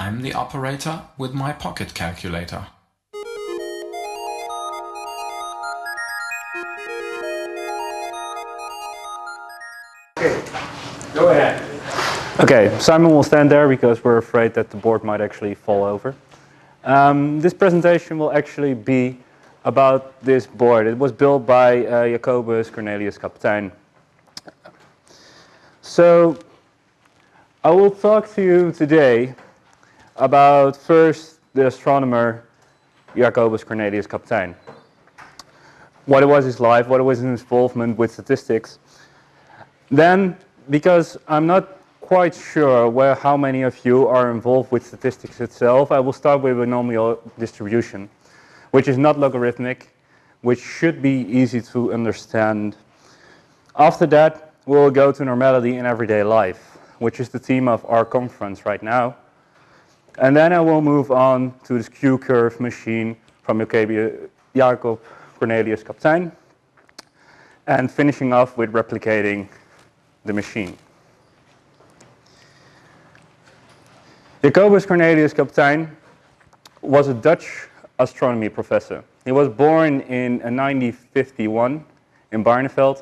I'm the operator with my pocket calculator. Okay, go ahead. Okay, Simon will stand there because we're afraid that the board might actually fall over. This presentation will actually be about this board. It was built by Jacobus Cornelius Kapteyn. So, I will talk to you today about first the astronomer Jacobus Cornelius Kapteyn. What was his life, what was his involvement with statistics. Then, because I'm not quite sure how many of you are involved with statistics itself, I will start with a binomial distribution, which is not logarithmic, which should be easy to understand. After that, we'll go to normality in everyday life, which is the theme of our conference right now. And then I will move on to the Skew curve machine from Jacobus Cornelius Kapteyn, and finishing off with replicating the machine. Jacobus Cornelius Kapteyn was a Dutch astronomy professor. He was born in 1951 in Barneveld,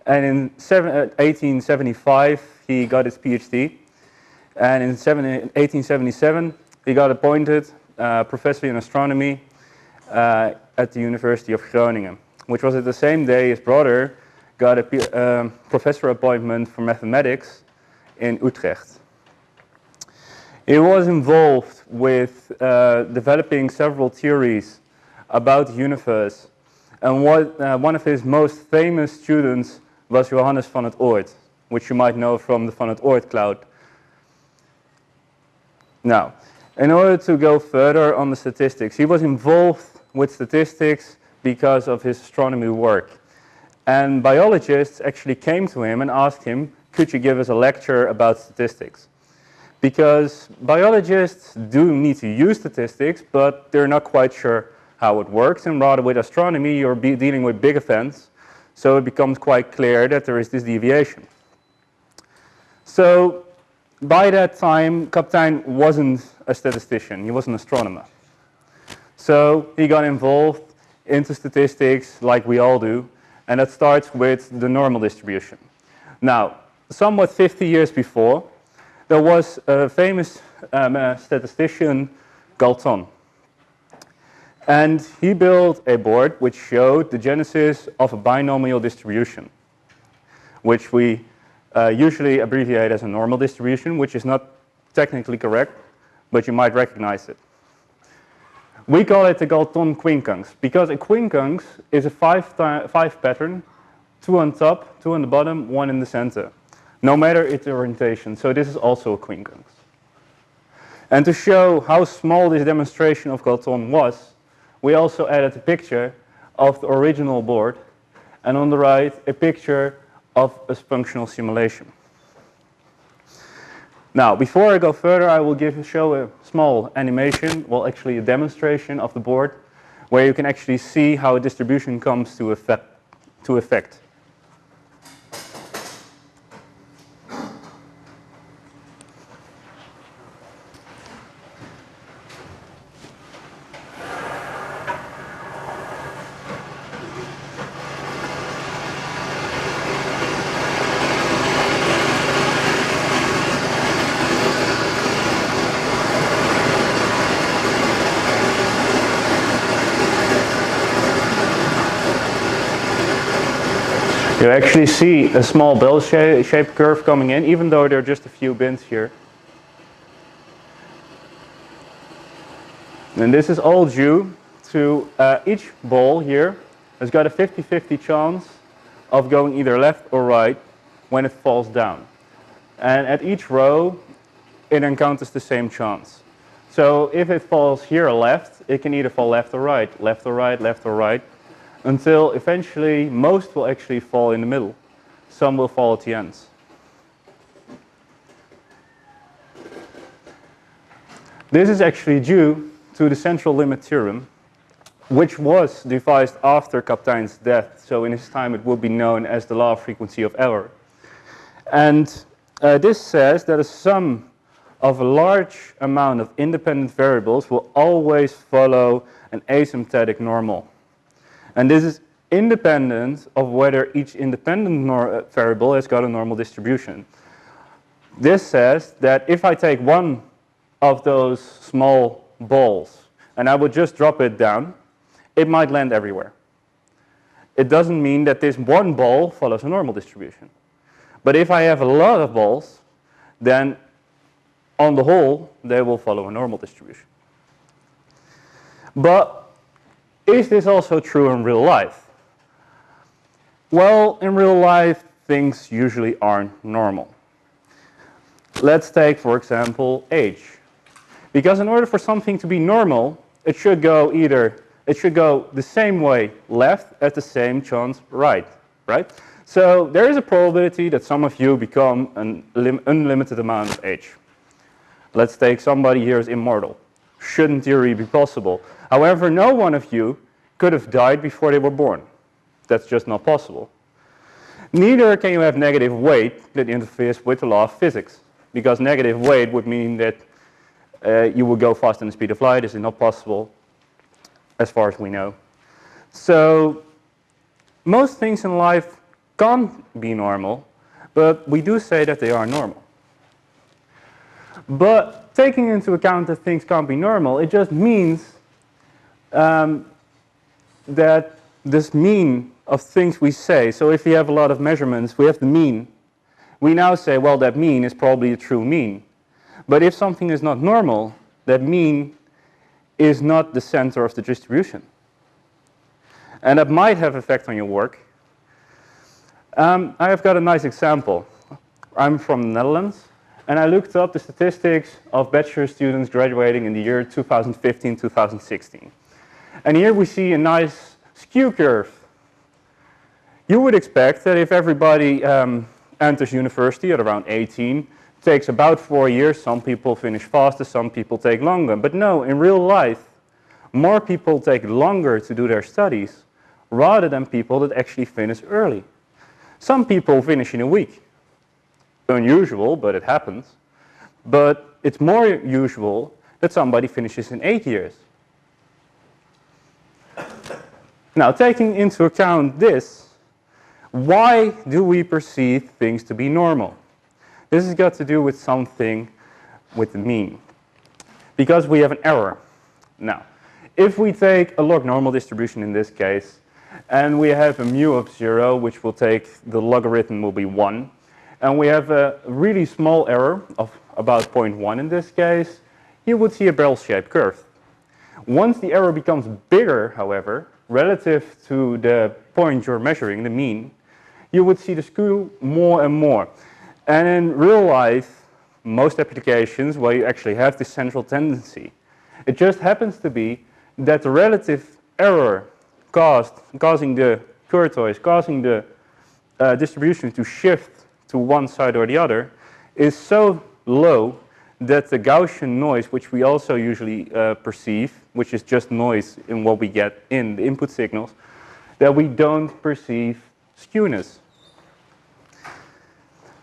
and in 1875 he got his PhD, and in 1877 he got appointed professor in astronomy at the University of Groningen, which was at the same day his brother got a professor appointment for mathematics in Utrecht. He was involved with developing several theories about the universe, and one of his most famous students was Johannes van het Oort, which you might know from the Van het Oort cloud. Now, in order to go further on the statistics, he was involved with statistics because of his astronomy work. And biologists actually came to him and asked him, could you give us a lecture about statistics? Because biologists do need to use statistics, but they're not quite sure how it works. And rather with astronomy, you're dealing with big events, so it becomes quite clear that there is this deviation. So by that time, Kapteyn wasn't a statistician, he was an astronomer. So he got involved into statistics like we all do, and that starts with the normal distribution. Now, somewhat 50 years before, there was a famous statistician, Galton. And he built a board which showed the genesis of a binomial distribution, which we usually abbreviate as a normal distribution, which is not technically correct, but you might recognize it. We call it the Galton quincunx, because a quincunx is a five pattern, 2 on top, 2 on the bottom, 1 in the center, no matter its orientation. So this is also a quincunx. And to show how small this demonstration of Galton was, we also added a picture of the original board, and on the right a picture of a functional simulation. Now, before I go further, I will show a small animation, well actually a demonstration of the board, where you can actually see how a distribution comes to effect. You actually see a small bell-shaped curve coming in, even though there are just a few bins here. And this is all due to each ball here has got a 50-50 chance of going either left or right when it falls down. And at each row, it encounters the same chance. So if it falls here left, it can either fall left or right, left or right, left or right, until eventually most will actually fall in the middle. Some will fall at the ends. This is actually due to the central limit theorem, which was devised after Kapteyn's death. So in his time it would be known as the law of frequency of error. And this says that a sum of a large amount of independent variables will always follow an asymptotic normal. And this is independent of whether each independent variable has got a normal distribution. This says that if I take one of those small balls and I would just drop it down, it might land everywhere. It doesn't mean that this one ball follows a normal distribution. But if I have a lot of balls, then on the whole, they will follow a normal distribution. But is this also true in real life? Well, in real life, things usually aren't normal. Let's take, for example, age. Because in order for something to be normal, it should go the same way left as the same chance right? So there is a probability that some of you become an unlimited amount of age. Let's take somebody here is immortal. Should in theory be possible. However, no one of you could have died before they were born. That's just not possible. Neither can you have negative weight that interferes with the law of physics. Because negative weight would mean that you would go faster than the speed of light. This is not possible as far as we know. So most things in life can't be normal, but we do say that they are normal. But taking into account that things can't be normal, it just means that this mean of things we say, so if we have a lot of measurements, we have the mean. We now say, well, that mean is probably a true mean. But if something is not normal, that mean is not the center of the distribution. And that might have effect on your work. I have got a nice example. I'm from the Netherlands, and I looked up the statistics of bachelor students graduating in the year 2015-2016. And here we see a nice skew curve. You would expect that if everybody enters university at around 18, it takes about 4 years. Some people finish faster, some people take longer. But no, in real life, more people take longer to do their studies rather than people that actually finish early. Some people finish in a week. Unusual, but it happens. But it's more usual that somebody finishes in 8 years. Now, taking into account this, why do we perceive things to be normal? This has got to do with something with the mean. Because we have an error. Now, if we take a log normal distribution in this case, and we have a mu of 0, which will take the logarithm will be 1, and we have a really small error of about 0.1 in this case, you would see a barrel-shaped curve. Once the error becomes bigger, however, relative to the point you're measuring, the mean, you would see the skew more and more. And in real life, most applications where you actually have this central tendency, it just happens to be that the relative error causing the tortoise, causing the distribution to shift to one side or the other, is so low that the Gaussian noise, which we also usually perceive, which is just noise in what we get in the input signals, that we don't perceive skewness.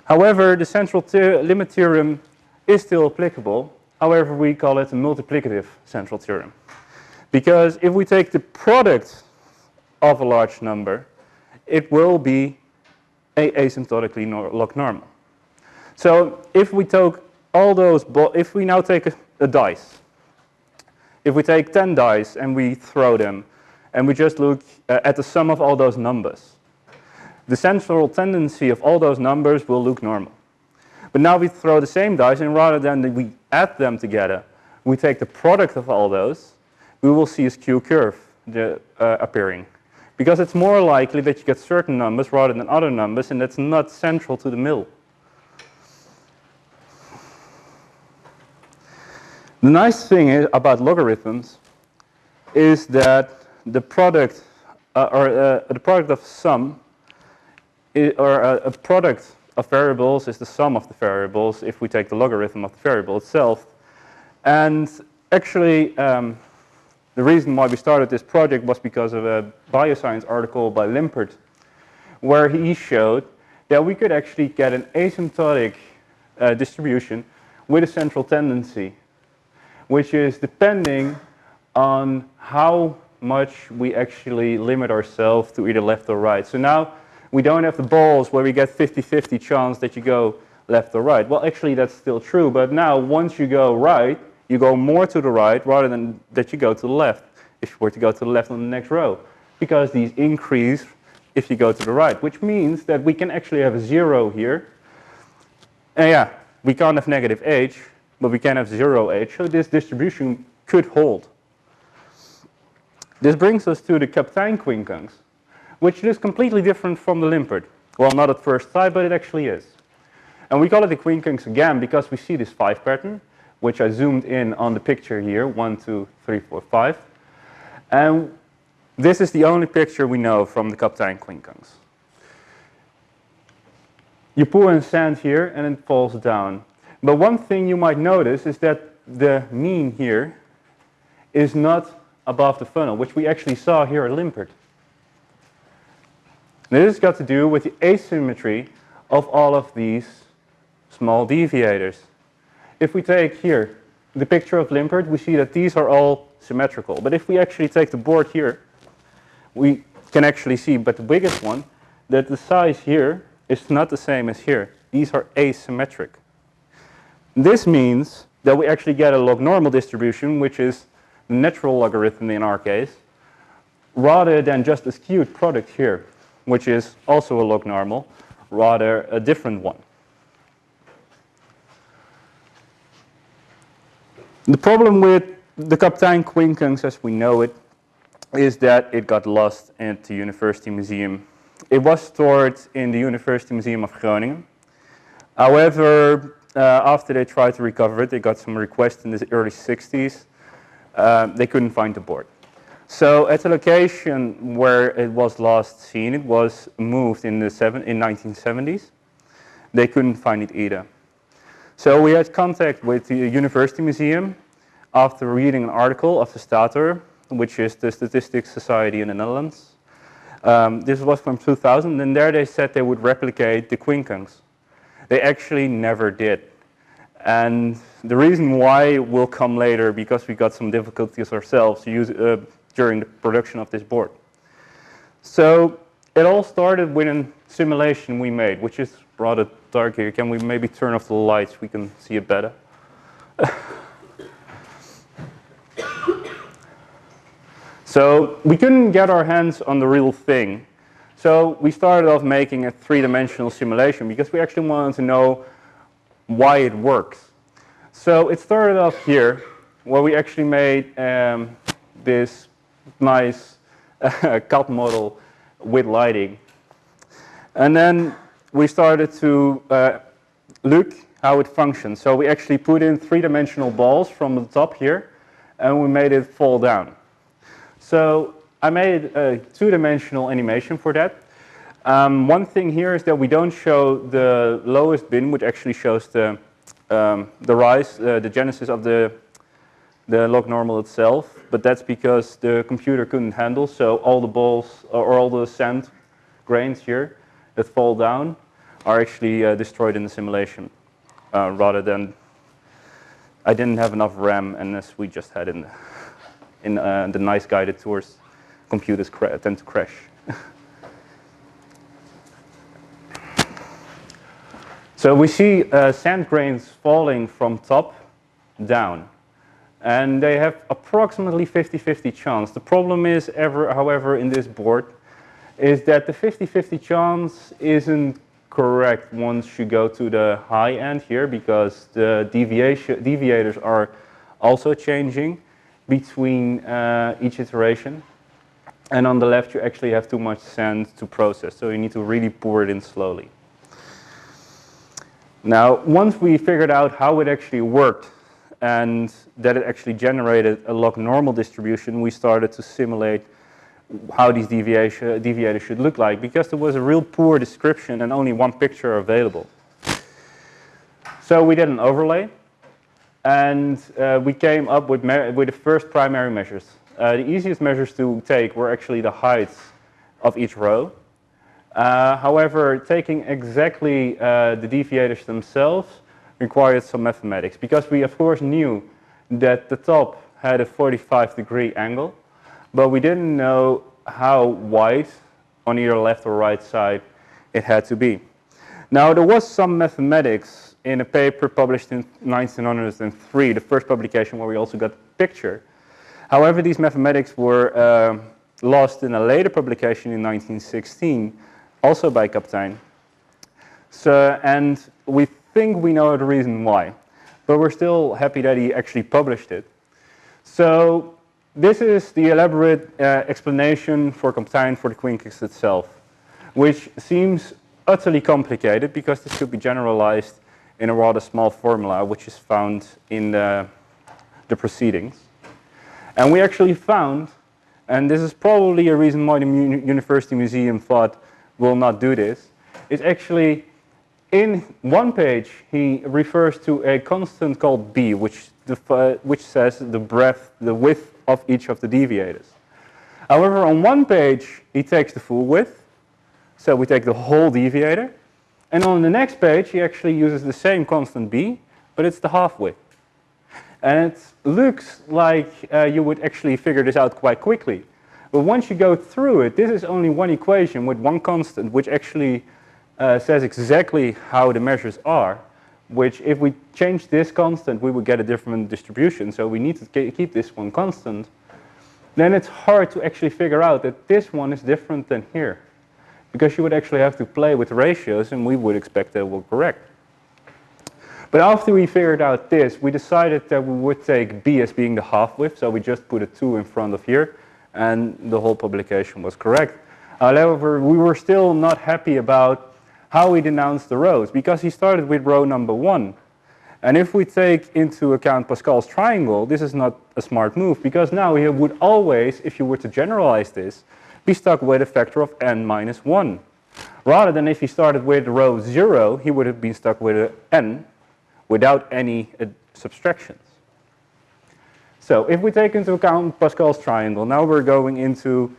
However, the central limit theorem is still applicable. However, we call it a multiplicative central theorem. Because if we take the product of a large number, it will be asymptotically log normal. So if we take all those, if we now take a dice, if we take 10 dice and we throw them, and we just look at the sum of all those numbers, the central tendency of all those numbers will look normal. But now we throw the same dice, and rather than we add them together, we take the product of all those, we will see a skew curve appearing. Because it's more likely that you get certain numbers rather than other numbers, and that's not central to the middle. The nice thing about logarithms is that the product, the product of sum, a product of variables is the sum of the variables if we take the logarithm of the variable itself. And actually, the reason why we started this project was because of a bioscience article by Limpert, where he showed that we could actually get an asymptotic distribution with a central tendency, which is depending on how much we actually limit ourselves to either left or right. So now we don't have the balls where we get 50-50 chance that you go left or right. Well, actually that's still true, but now once you go right, you go more to the right rather than that you go to the left, if you were to go to the left on the next row, because these increase if you go to the right, which means that we can actually have a 0 here. And yeah, we can't have negative h, but we can have 0h, so this distribution could hold. This brings us to the Kapteyn quincunx, which is completely different from the Limpert. Well, not at first sight, but it actually is. And we call it the quincunx again because we see this 5 pattern, which I zoomed in on the picture here, 1, 2, 3, 4, 5. And this is the only picture we know from the Kapteyn quincunx. You pour in sand here and it falls down. But one thing you might notice is that the mean here is not above the funnel, which we actually saw here at Limpert. This has got to do with the asymmetry of all of these small deviators. If we take here the picture of Limpert, we see that these are all symmetrical. But if we actually take the board here, we can actually see, but the biggest one, that the size here is not the same as here. These are asymmetric. This means that we actually get a log normal distribution, which is the natural logarithm in our case, rather than just a skewed product here, which is also a log normal, rather a different one. The problem with the Kapteyn quincunx as we know it is that it got lost at the University Museum. It was stored in the University Museum of Groningen. However, after they tried to recover it, they got some requests in the early 60s. They couldn't find the board. So at the location where it was last seen, it was moved in the 1970s. They couldn't find it either. So we had contact with the University Museum after reading an article of the Stator, which is the Statistics Society in the Netherlands. This was from 2000, and there they said they would replicate the quincunx. They actually never did. And the reason why will come later, because we got some difficulties ourselves to use, during the production of this board. So it all started with a simulation we made, which is rather dark here. Can we maybe turn off the lights? We can see it better. So we couldn't get our hands on the real thing. So we started off making a three-dimensional simulation because we actually wanted to know why it works. So it started off here, where we actually made this nice CAD model with lighting. And then we started to look how it functions. So we actually put in three-dimensional balls from the top here, and we made it fall down. So I made a two-dimensional animation for that. One thing here is that we don't show the lowest bin, which actually shows the rise, the genesis of the log normal itself, but that's because the computer couldn't handle, so all the balls, or all the sand grains here that fall down are actually destroyed in the simulation, rather than I didn't have enough RAM, and as we just had in the nice guided tours, computers tend to crash. So we see sand grains falling from top down, and they have approximately 50-50 chance. The problem is, however, in this board, is that the 50-50 chance isn't correct once you go to the high end here, because the deviators are also changing between each iteration. And on the left, you actually have too much sand to process, so you need to really pour it in slowly. Now, once we figured out how it actually worked and that it actually generated a log normal distribution, we started to simulate how these deviators should look like, because there was a real poor description and only one picture available. So we did an overlay, and we came up with the first primary measures. The easiest measures to take were actually the heights of each row. However, taking exactly the deviators themselves required some mathematics, because we of course knew that the top had a 45-degree angle, but we didn't know how wide on either left or right side it had to be. Now there was some mathematics in a paper published in 1903, the first publication where we also got the picture. However, these mathematics were lost in a later publication in 1916, also by Kapteyn. So, and we think we know the reason why, but we're still happy that he actually published it. So this is the elaborate explanation for Kapteyn for the quincunx itself, which seems utterly complicated because this could be generalized in a rather small formula which is found in the proceedings. And we actually found, and this is probably a reason why the University Museum thought we'll not do this, is actually in one page he refers to a constant called b, which says the breadth, the width of each of the deviators. However, on one page he takes the full width, so we take the whole deviator, and on the next page he actually uses the same constant b, but it's the half width. And it looks like you would actually figure this out quite quickly. But once you go through it, this is only one equation with one constant, which actually says exactly how the measures are, which if we change this constant, we would get a different distribution. So we need to keep this one constant. Then it's hard to actually figure out that this one is different than here, because you would actually have to play with ratios, and we would expect that we're correct. But after we figured out this, we decided that we would take b as being the half width, so we just put a 2 in front of here, and the whole publication was correct. However, we were still not happy about how he denounced the rows, because he started with row number 1. And if we take into account Pascal's triangle, this is not a smart move, because now he would always, if you were to generalize this, be stuck with a factor of n minus 1. Rather than if he started with row 0, he would have been stuck with an n without any subtractions. So if we take into account Pascal's triangle, now we're going into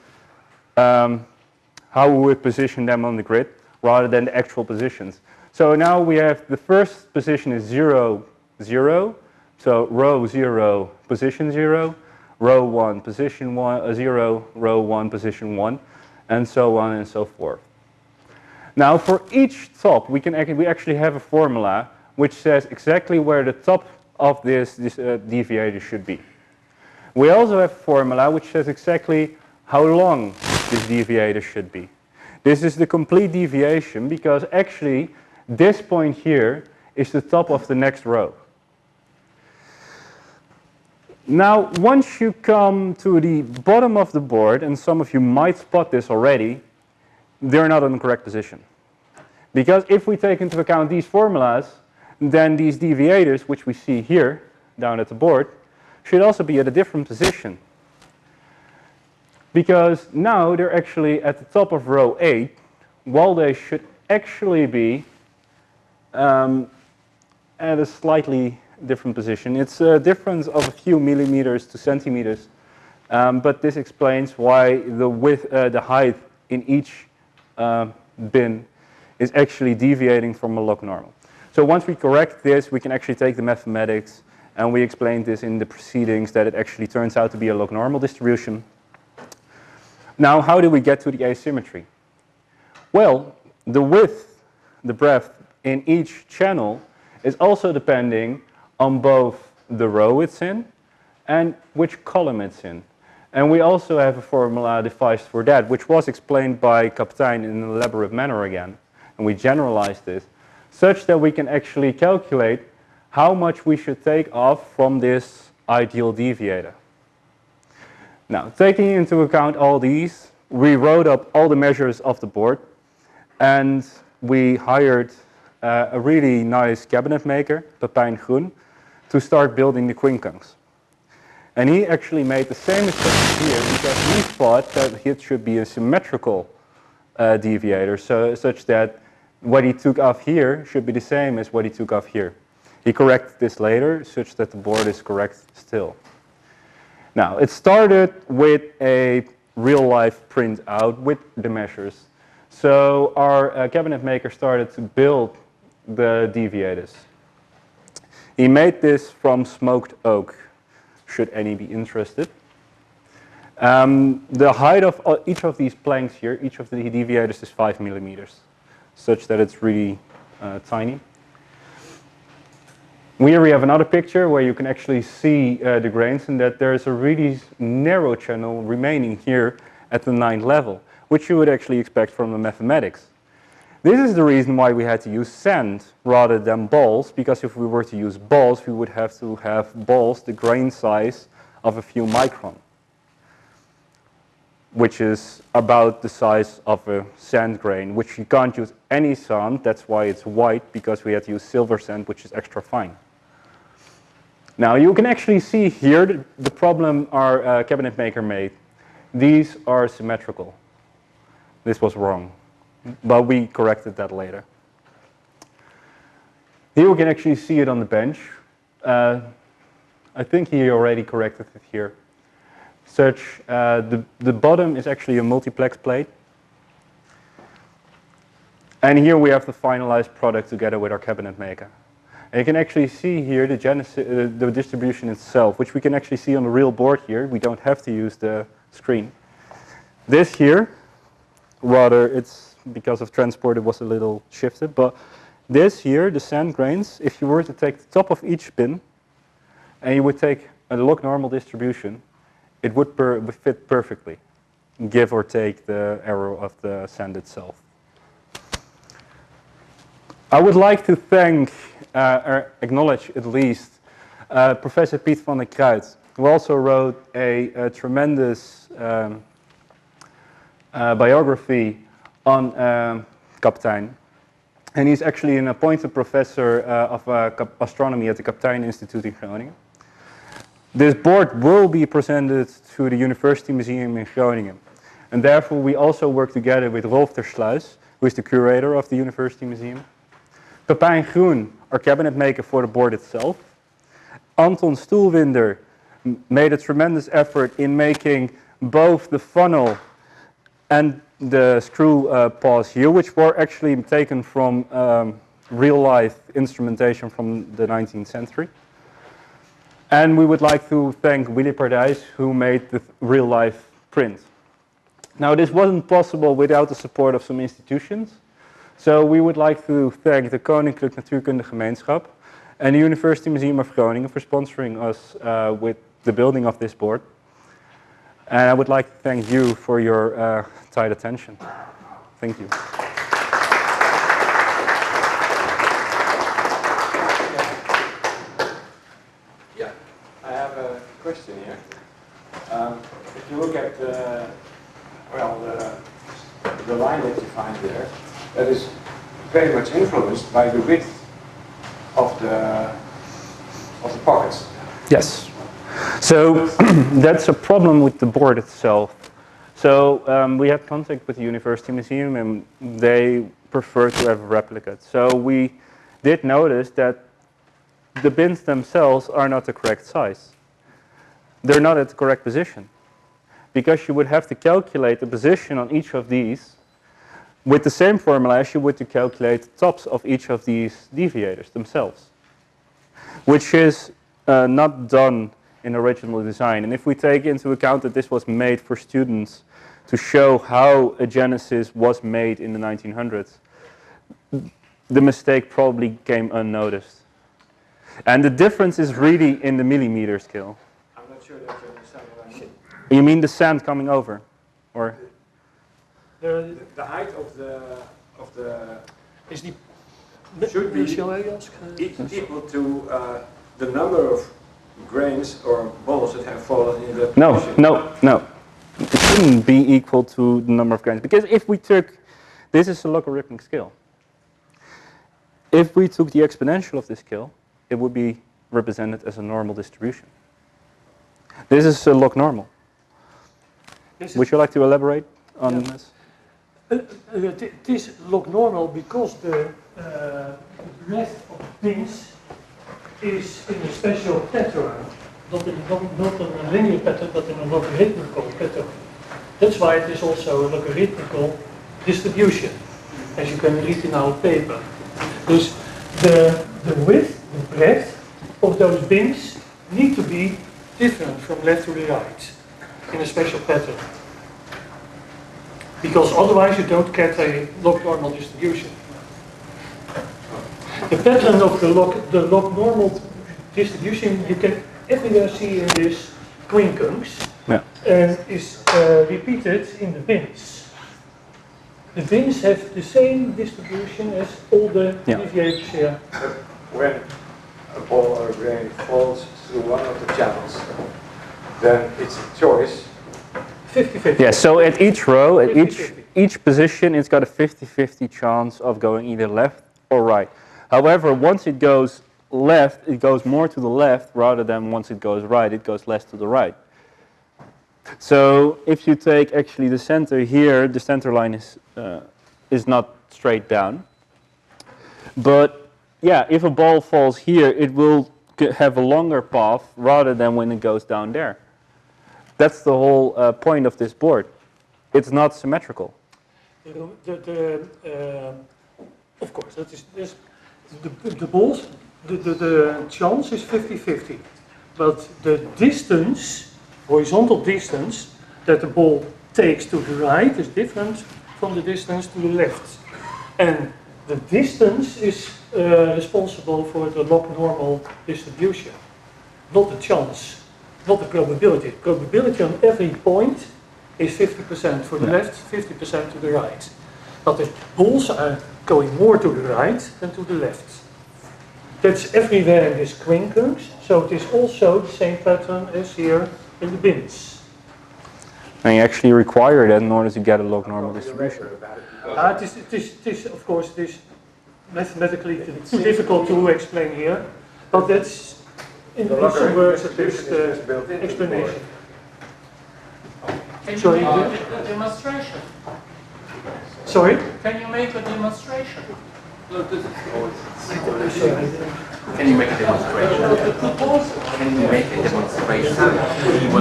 how we would position them on the grid rather than the actual positions. So now we have the first position is 0, 0. So row 0, position 0. Row 1, position 1, 0, row 1, position 1, and so on and so forth. Now for each top, we actually have a formula which says exactly where the top of this deviator should be. We also have a formula which says exactly how long this deviator should be. This is the complete deviation, because actually this point here is the top of the next row. Now once you come to the bottom of the board, and some of you might spot this already, they're not in the correct position. Because if we take into account these formulas, then these deviators, which we see here down at the board, should also be at a different position. Because now they're actually at the top of row 8, while they should actually be at a slightly different position. It's a difference of a few millimeters to centimeters, but this explains why the width, the height in each bin is actually deviating from a log normal. So once we correct this, we can actually take the mathematics, and we explained this in the proceedings that it actually turns out to be a log normal distribution. Now, how do we get to the asymmetry? Well, the width, the breadth in each channel is also depending on both the row it's in and which column it's in. And we also have a formula devised for that, which was explained by Kapteyn in an elaborate manner again. And we generalized this such that we can actually calculate how much we should take off from this ideal deviator. Now, taking into account all these, we wrote up all the measures of the board, and we hired a really nice cabinet maker, Pepijn Groen, to start building the quincunx. And he actually made the same mistake here, because he thought that it should be a symmetrical deviator, such that what he took off here should be the same as what he took off here. He corrected this later, such that the board is correct still. Now, it started with a real-life printout with the measures. So our cabinet maker started to build the deviators. He made this from smoked oak, should any be interested. The height of each of these planks here, each of the deviators is 5 millimeters, such that it's really tiny. Here we have another picture where you can actually see the grains, and that there's a really narrow channel remaining here at the 9th level, which you would actually expect from the mathematics. This is the reason why we had to use sand rather than balls, because if we were to use balls, we would have to have balls the grain size of a few micron, which is about the size of a sand grain, which you can't use any sand. That's why it's white, because we had to use silver sand, which is extra fine. Now you can actually see here the problem our cabinet maker made. These are symmetrical. This was wrong, but we corrected that later. Here we can actually see it on the bench. I think he already corrected it here. The bottom is actually a multiplex plate. And here we have the finalized product together with our cabinet maker. And you can actually see here the distribution itself, which we can actually see on the real board here. We don't have to use the screen. This here, rather it's because of transport it was a little shifted, but this here, the sand grains, if you were to take the top of each bin and you would take a log normal distribution, it would fit perfectly, give or take the error of the sand itself. I would like to thank, or acknowledge at least, Professor Piet van der Kruijt, who also wrote a tremendous biography on Kapteyn. And he's actually an appointed professor of astronomy at the Kapteyn Institute in Groningen. This board will be presented to the University Museum in Groningen. And therefore we also work together with Rolf ter Sluis, who is the curator of the University Museum. Pepijn Groen, our cabinet maker for the board itself. Anton Stoelwinder made a tremendous effort in making both the funnel and the screw paws here, which were actually taken from real-life instrumentation from the 19th century. And we would like to thank Willy Pardijs, who made the real-life print. Now, this wasn't possible without the support of some institutions. So we would like to thank the Koninklijk Natuurkundige Gemeenschap and the University Museum of Groningen for sponsoring us with the building of this board. And I would like to thank you for your tight attention. Thank you. Yeah, I have a question here. If you look at the line that you find there, that is very much influenced by the width of the pockets. Yes. So that's a problem with the board itself. So we had contact with the University Museum and they prefer to have a replicate. So we did notice that the bins themselves are not the correct size. They're not at the correct position, because you would have to calculate the position on each of these with the same formula as you would to calculate the tops of each of these deviators themselves, which is not done in original design. And if we take into account that this was made for students to show how a Genesis was made in the 1900s, the mistake probably came unnoticed. And the difference is really in the millimeter scale. I'm not sure that you understand what I mean. You mean the sand coming over? Or? The height of the Is die should be equal to the number of grains or balls that have fallen in the position. No. It shouldn't be equal to the number of grains, because if we took, this is a logarithmic scale. If we took the exponential of this scale, it would be represented as a normal distribution. This is a log normal. Would you like to elaborate on this? It is log normal because the breadth of pins is in a special pattern, not in a linear pattern, but in a logarithmical pattern. That's why it is also a logarithmical distribution, as you can read in our paper. Dus the width, the breadth, of those bins need to be different from left to the right in a special pattern. Because otherwise you don't get a log normal distribution. The pattern of the log normal distribution you can everywhere see in this quincunx, and is repeated in the bins. The bins have the same distribution as all the deviators here. When a ball or a grain falls through one of the channels, then it's a choice. 50-50. Yeah, so at each row, at 50-50. each position, it's got a 50-50 chance of going either left or right. However, once it goes left, it goes more to the left rather than once it goes right, it goes less to the right. So if you take actually the center here, the center line is not straight down. But yeah, if a ball falls here, it will have a longer path rather than when it goes down there. That's the whole point of this board. It's not symmetrical. Of course, that is the balls. The chance is 50-50, but the distance, horizontal distance, that the ball takes to the right is different from the distance to the left, and the distance is responsible for the log normal distribution, not the chance. Not the probability. Probability on every point is 50% for the left, 50% to the right. But the balls are going more to the right than to the left. That's everywhere in this quincunx, so it is also the same pattern as here in the bins. And you actually require that in order to get a log normal distribution. It is, of course, it is mathematically too difficult to explain here, but that's in some words at least the explanation. Can you Sorry, make a demonstration? Sorry? Can you make a demonstration? Can you make a demonstration? Can you make a demonstration?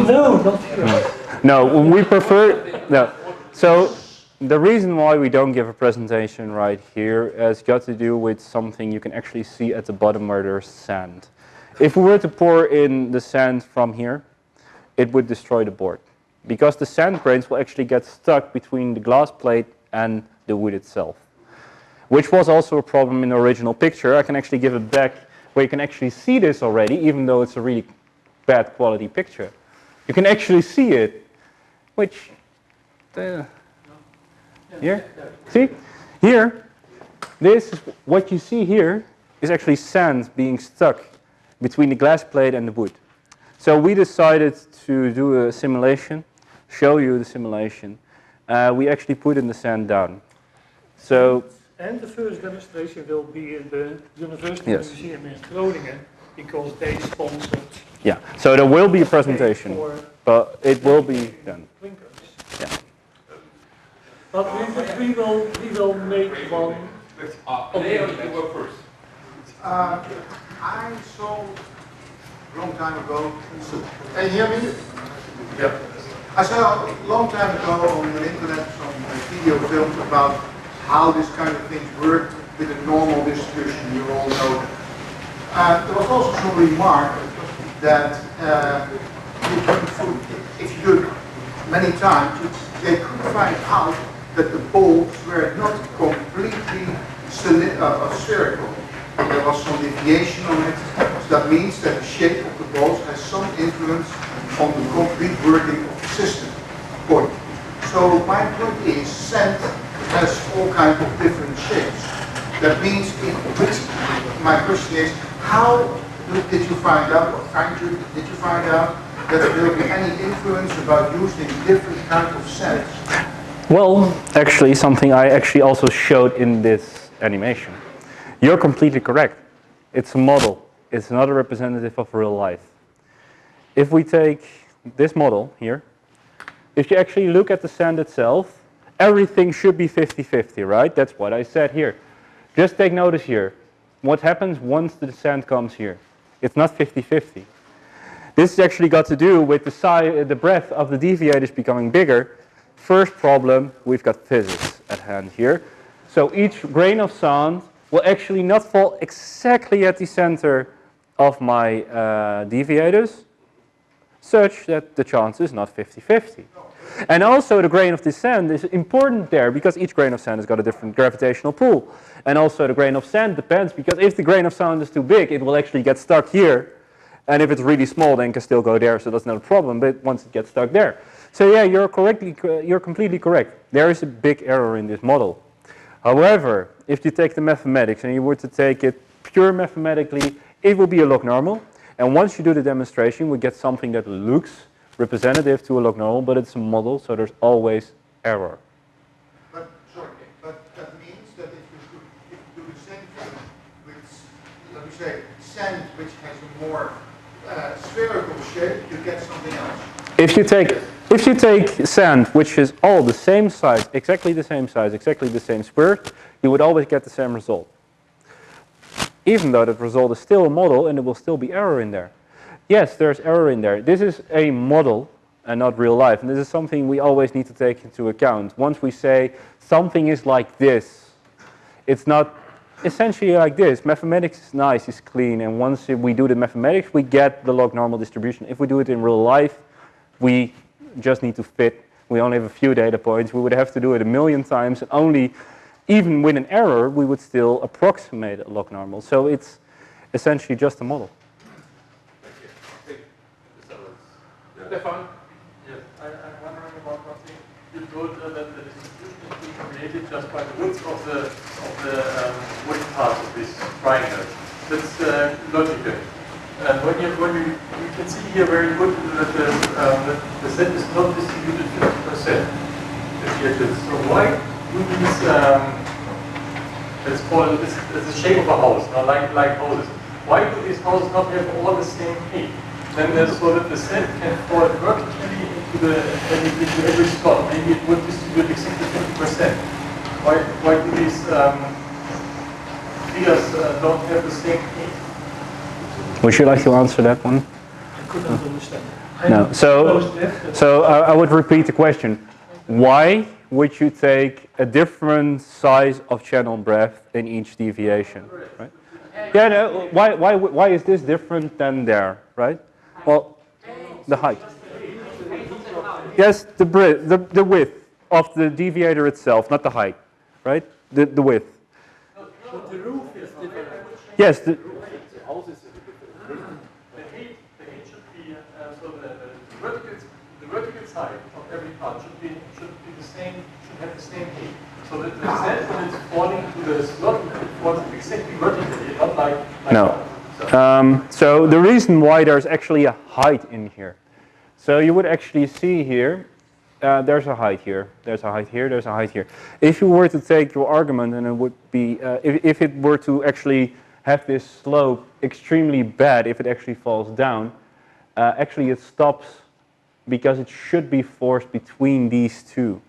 No, not here. No, we prefer, no. So the reason why we don't give a presentation right here has got to do with something you can actually see at the bottom where there's sand. If we were to pour in the sand from here, it would destroy the board. Because the sand grains will actually get stuck between the glass plate and the wood itself. Which was also a problem in the original picture. I can actually give it back where you can actually see this already, even though it's a really bad quality picture. You can actually see it, which, here, see? Here, this is what you see here is actually sand being stuck between the glass plate and the wood. So we decided to do a simulation, show you the simulation. We actually put in the sand down. So, and the first demonstration will be in the University Museum in Groningen, because they sponsored. Yeah, so there will be a presentation, but it will be done. Yeah. But we will make one. Leo, you go first. I saw a long time ago. Can you hear me? Yeah. I saw a long time ago on the internet some video films about how this kind of things work with a normal distribution. You all know that. There was also some remark that if you do it many times, they could find out that the balls were not completely spherical. There was some deviation on it, so that means that the shape of the balls has some influence on the complete working of the system. Point. So my point is, sand has all kinds of different shapes. That means, my question is, how did you find out, or did you find out that there will be any influence about using different kinds of sands? Well, actually, something I actually also showed in this animation. You're completely correct. It's a model. It's not a representative of real life. If we take this model here, if you actually look at the sand itself, everything should be 50-50, right? That's what I said here. Just take notice here. What happens once the sand comes here? It's not 50-50. This has actually got to do with the size, the breadth of the deviators becoming bigger. First problem, we've got physics at hand here. So each grain of sand will actually not fall exactly at the center of my deviators such that the chance is not 50-50. And also the grain of descent is important there because each grain of sand has got a different gravitational pull. And also the grain of sand depends because if the grain of sand is too big, it will actually get stuck here. And if it's really small, then it can still go there, so that's not a problem, but once it gets stuck there. So yeah, you're completely correct. There is a big error in this model. However, if you take the mathematics and you were to take it pure mathematically, it will be a log normal. And once you do the demonstration, we get something that looks representative to a log normal, but it's a model, so there's always error. But that means that if you do the same thing with, let me say, sand which has a more spherical shape, you get something else. If you take sand, which is all the same size, exactly the same size, exactly the same square, you would always get the same result. Even though that result is still a model and there will still be error in there. Yes, there's error in there. This is a model and not real life. And this is something we always need to take into account. Once we say something is like this, it's not essentially like this. Mathematics is nice, it's clean. And once we do the mathematics, we get the log normal distribution. If we do it in real life, we just need to fit. We only have a few data points. We would have to do it 1,000,000 times. And only, even with an error, we would still approximate a log normal. So it's essentially just a model. Stefan? Yes, I'm wondering about one thing. You told that the distribution is being created just by the width of the wooden parts of this triangle. That's logical. And when you can see here very good that the set is not distributed 50%. So why do these, let's call it, it's the shape of a house, like houses. Why do these houses not have all the same height? Then so that the set can fall vertically into every slot. Maybe it would distribute exactly 50%. Why do these figures don't have the same height? Would you like to answer that one? I couldn't understand. No. So I would repeat the question. Why would you take a different size of channel breadth in each deviation? Right? Yeah. No, why is this different than there? Right? Well, the height. Yes, the width of the deviator itself, not the height. Right? The width. The roof is different. Yes. The height should be so the vertical side of every part should be the same, should have the same height. So that the set when it's falling to the slot, it falls exactly vertically, not like no. So the reason why there's actually a height in here. So you would actually see here, there's a height here, there's a height here, there's a height here. If you were to take your argument and it would be, if it were to actually have this slope extremely bad, if it actually falls down, actually it stops because it should be forced between these two.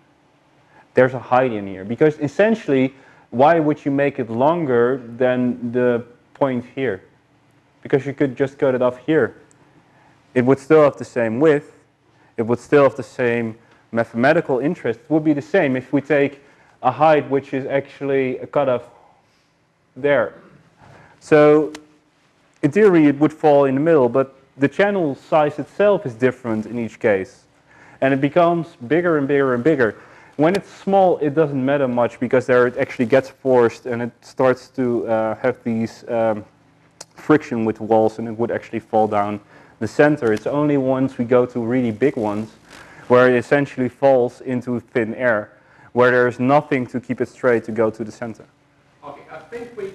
There's a height in here because essentially, why would you make it longer than the point here? Because you could just cut it off here. It would still have the same width. It would still have the same mathematical interest. It would be the same if we take a height which is actually a cutoff there. So in theory it would fall in the middle, but the channel size itself is different in each case. And it becomes bigger and bigger and bigger. When it's small, it doesn't matter much because there it actually gets forced and it starts to have these friction with walls and it would actually fall down the center. It's only once we go to really big ones where it essentially falls into thin air, where there's nothing to keep it straight to go to the center. Okay, I think we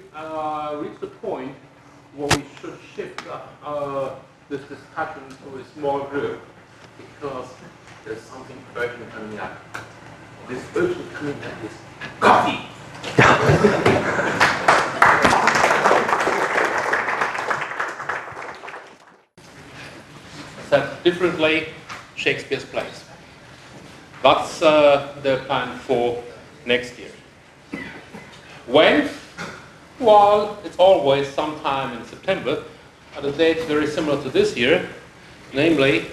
reached the point where we should shift this discussion to a small group because there's something urgent coming up. This urgent coming up is coffee. Said differently, Shakespeare's plays. What's the plan for next year? When? Well, it's always sometime in September, at a date very similar to this year, namely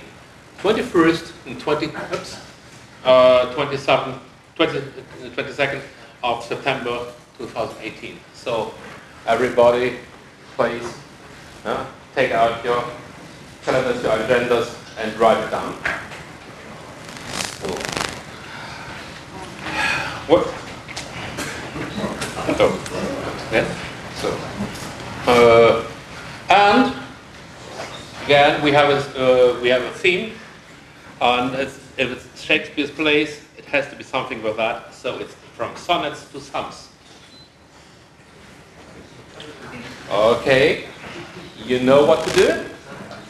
21st and 22nd of September 2018. So everybody, please take out your calendars, your agendas, and write it down. So, what? Oh, yes. So, and again, we have a theme, and if it's Shakespeare's plays, it has to be something with that. So it's from sonnets to psalms. Okay, you know what to do.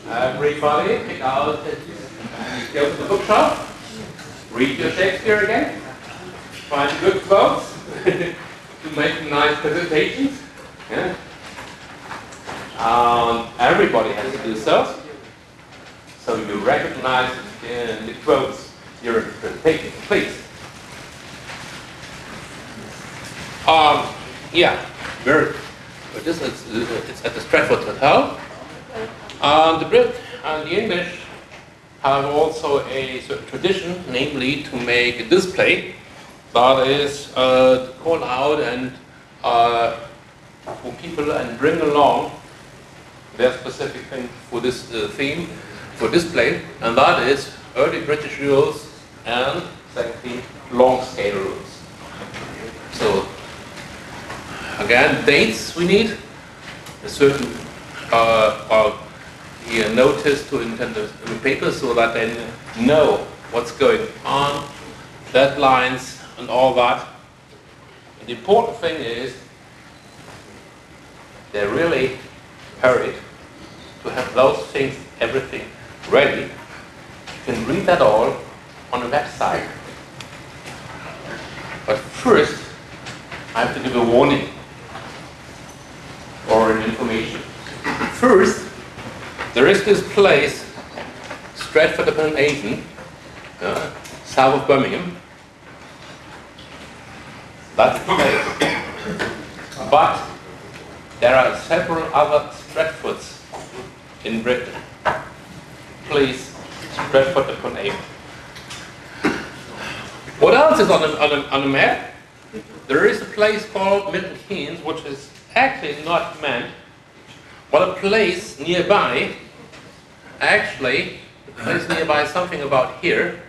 Everybody, take out, go to the bookshop, read your Shakespeare again, find good quotes to make nice presentations. Yeah. Everybody has to do so. So you recognize the quotes during the presentation, please. Yeah, it's at the Stratford Hotel. The Brit and the English have also a certain tradition, namely to make a display that is to call out and for people and bring along their specific thing for this theme, for display, and that is early British rules and secondly long scale rules. So again, dates we need, a certain notice to intend the paper so that they know what's going on, deadlines and all that. And the important thing is they're really hurried to have those things, everything ready. You can read that all on a website. But first, I have to give a warning or an information. First, there is this place, Stratford-upon-Avon, south of Birmingham. That's the place. But there are several other Stratfords in Britain. Please, Stratford-upon-Avon. What else is on the map? There is a place called Milton Keynes, which is actually not meant, but a place nearby. Actually, the place nearby is something about here.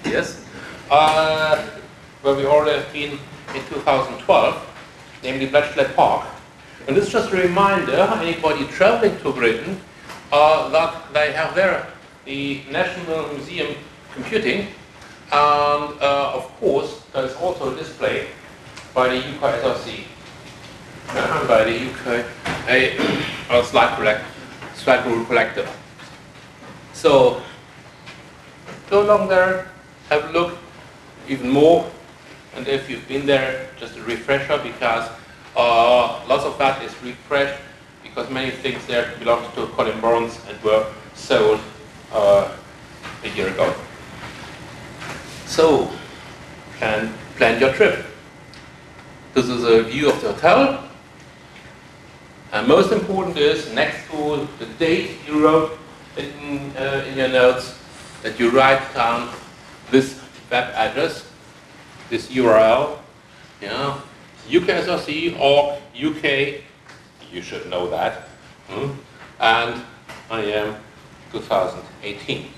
Yes, where we already have been in 2012, namely Bletchley Park. And this is just a reminder, anybody traveling to Britain, that they have there the National Museum Computing, and of course there's also a display by the UK SRC, by the UK slide rule collector. So go along there, have a look even more, and if you've been there, just a refresher, because lots of that is refreshed because many things there belonged to Colin Burns and were sold a year ago. So plan your trip. This is a view of the hotel. And most important is, next to the date you wrote in your notes, that you write down this web address, this URL, yeah, UKSRC or UK, you should know that, and IM 2018.